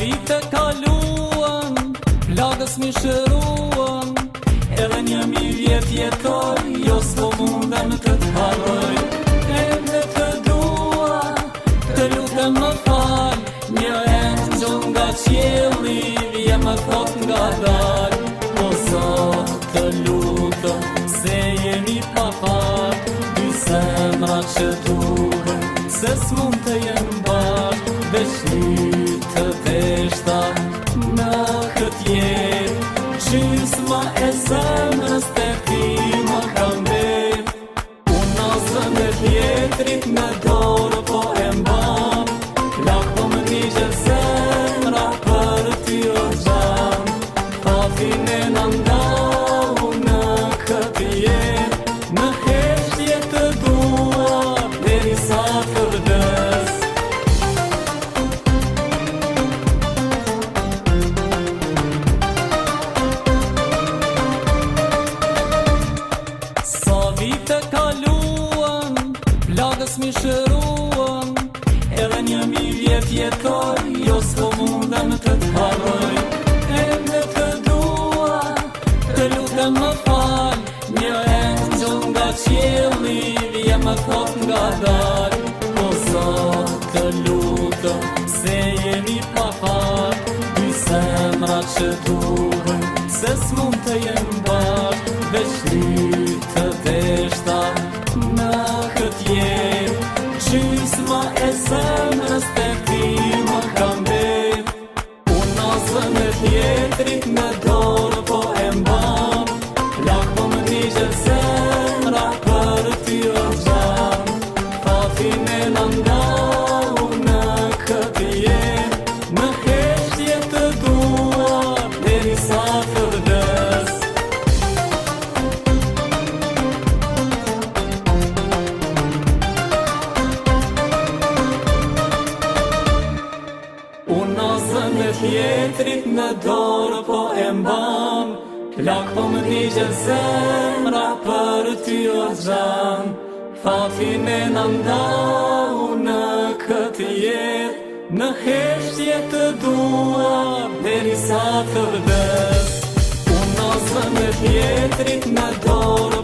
vite kaluan, plagës mi shëruan, edhe 1000 vjet jetoj, jo s'po mundem të t'harroj. Ende të dua, të lutem më fal, një engjëll nga qielli, vje më thot nga dal. O Zot, të lutem, se jemi pa fal, dy zemra që duhen, se s'mund të jenë bashk, veç një të veshta në këtë jetë. Gjysma e zemrës te ti më ka mbet, unë asën e tjetrit me dorë po e mban, plak po më digje zemra për ty o gjan, fatin e në ndau në këtë jetë, në heshtje të dua, derisa të vdes. Sa vite kaluan, plagës mi shëruan, edhe 1000 vjet jetoj, jo s'po mundem të t'harroj. Ende të dua, të lutem më fal, një engjëll nga qielli, vje më thot nga dal. O Zot, të lutem, se jemi pa fal, dy zemra që duhen, se s'mund të jenë bashk, veç një të veshta në këtë jetë. Gjysma e zemrës te ti më ka mbet, unë asën e tjetrit me dorë po e mban, plak po më digje zemra për ty o gjan, fatin e në ndau në këtë jetë, në heshtje të dua, derisa të vdes. Unë asën e tjetrit me dorë po e mban, plak po më digje zemra për ty o gjan, fatin e në ndau në këtë jetë, në heshtje të dua, derisa të vdes. Unë asën e tjetrit me dorë